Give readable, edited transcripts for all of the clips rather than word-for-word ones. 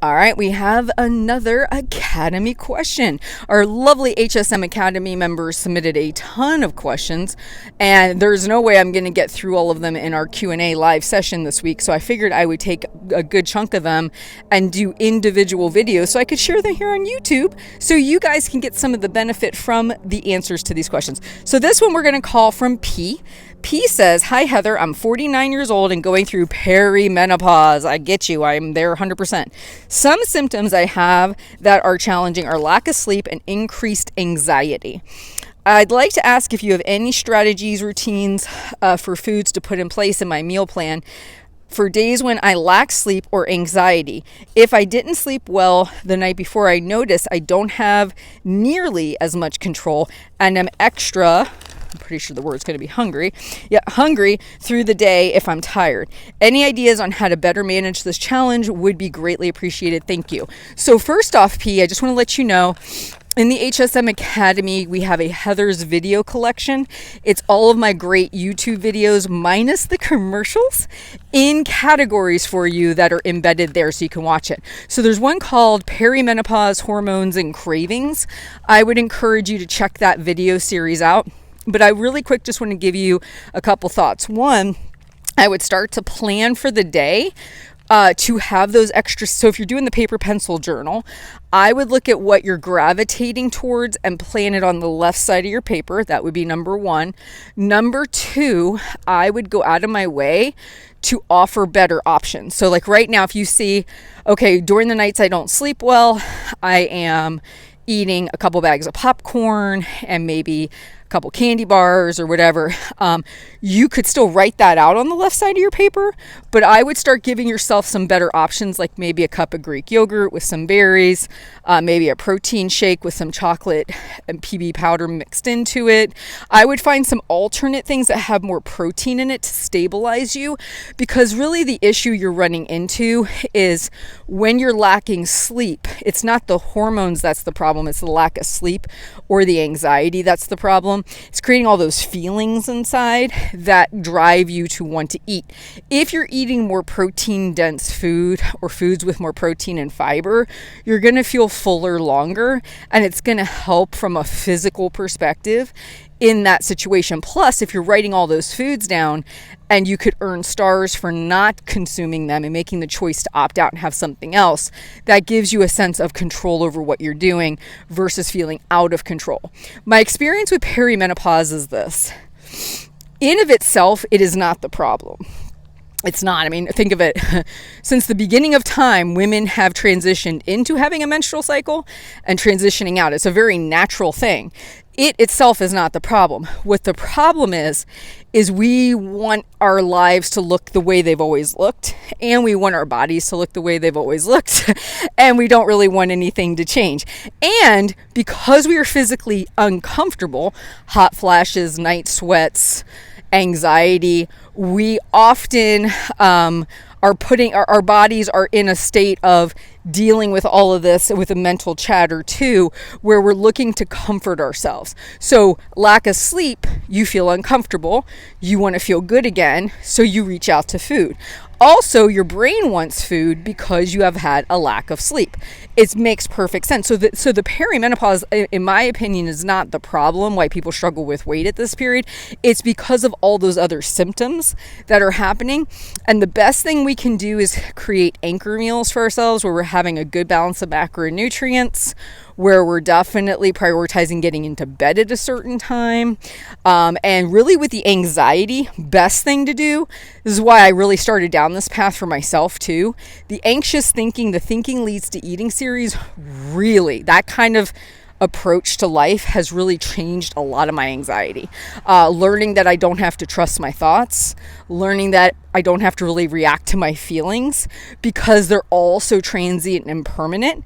All right, we have another Academy question. Our lovely HSM Academy members submitted a ton of questions, and there's no way I'm going to get through all of them in our Q&A live session this week, so I figured I would take a good chunk of them and do individual videos so I could share them here on YouTube so you guys can get some of the benefit from the answers to these questions. So this one we're going to call from P. P says, "Hi Heather, I'm 49 years old and going through perimenopause." I get you, I'm there 100%. Some symptoms I have that are challenging are lack of sleep and increased anxiety. I'd like to ask if you have any strategies, routines for foods to put in place in my meal plan for days when I lack sleep or anxiety. If I didn't sleep well the night before, I notice I don't have nearly as much control and I'm I'm pretty sure the word's going to be hungry. Yeah, hungry through the day if I'm tired. Any ideas on how to better manage this challenge would be greatly appreciated. Thank you. So first off, P, I just want to let you know, in the HSM Academy, we have a Heather's video collection. It's all of my great YouTube videos minus the commercials in categories for you that are embedded there so you can watch it. So there's one called Perimenopause, Hormones, and Cravings. I would encourage you to check that video series out. But I really quick just want to give you a couple thoughts. One, I would start to plan for the day to have those extra. So if you're doing the paper pencil journal, I would look at what you're gravitating towards and plan it on the left side of your paper. That would be number one. Number two, I would go out of my way to offer better options. So like right now, if you see, okay, during the nights I don't sleep well, I am eating a couple bags of popcorn and maybe a couple candy bars or whatever, you could still write that out on the left side of your paper, but I would start giving yourself some better options, like maybe a cup of Greek yogurt with some berries, maybe a protein shake with some chocolate and PB powder mixed into it. I would find some alternate things that have more protein in it to stabilize you, because really the issue you're running into is when you're lacking sleep, it's not the hormones that's the problem, it's the lack of sleep or the anxiety that's the problem. It's creating all those feelings inside that drive you to want to eat. If you're eating more protein dense food or foods with more protein and fiber, you're going to feel fuller longer, and it's going to help from a physical perspective in that situation. Plus, if you're writing all those foods down and you could earn stars for not consuming them and making the choice to opt out and have something else, that gives you a sense of control over what you're doing versus feeling out of control. My experience with perimenopause is this. In of itself, it is not the problem. It's not. I mean, think of it. Since the beginning of time, women have transitioned into having a menstrual cycle and transitioning out. It's a very natural thing. It itself is not the problem. What the problem is we want our lives to look the way they've always looked, and we want our bodies to look the way they've always looked, and we don't really want anything to change. And because we are physically uncomfortable, hot flashes, night sweats, anxiety, we often are putting our bodies are in a state of dealing with all of this with a mental chatter too, where we're looking to comfort ourselves. So lack of sleep, you feel uncomfortable, you want to feel good again, so you reach out to food. Also, your brain wants food because you have had a lack of sleep. It makes perfect sense. So the perimenopause, in my opinion, is not the problem why people struggle with weight at this period. It's because of all those other symptoms that are happening. And the best thing we can do is create anchor meals for ourselves where we're having a good balance of macronutrients, where we're definitely prioritizing getting into bed at a certain time. And really with the anxiety, best thing to do, this is why I really started down this path for myself too. The anxious thinking, the thinking leads to eating series, really, that kind of approach to life has really changed a lot of my anxiety. Learning that I don't have to trust my thoughts, learning that I don't have to really react to my feelings because they're all so transient and impermanent.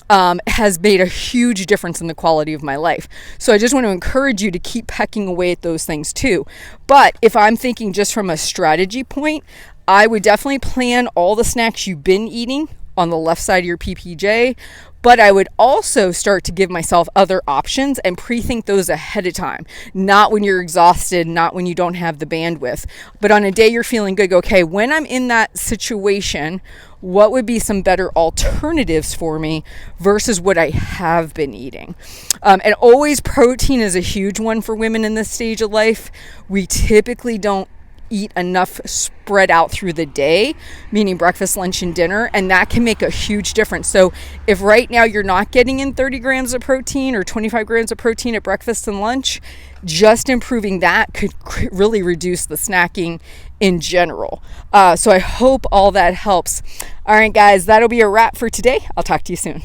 Has made a huge difference in the quality of my life. So I just want to encourage you to keep pecking away at those things too. But if I'm thinking just from a strategy point, I would definitely plan all the snacks you've been eating on the left side of your PPJ, but I would also start to give myself other options and pre-think those ahead of time. Not when you're exhausted, not when you don't have the bandwidth, but on a day you're feeling good, go, okay, when I'm in that situation what would be some better alternatives for me versus what I have been eating. And always protein is a huge one for women in this stage of life. We typically don't eat enough spread out through the day, meaning breakfast, lunch, and dinner, and that can make a huge difference. So if right now you're not getting in 30 grams of protein or 25 grams of protein at breakfast and lunch, just improving that could really reduce the snacking in general. So I hope all that helps. All right, guys, that'll be a wrap for today. I'll talk to you soon.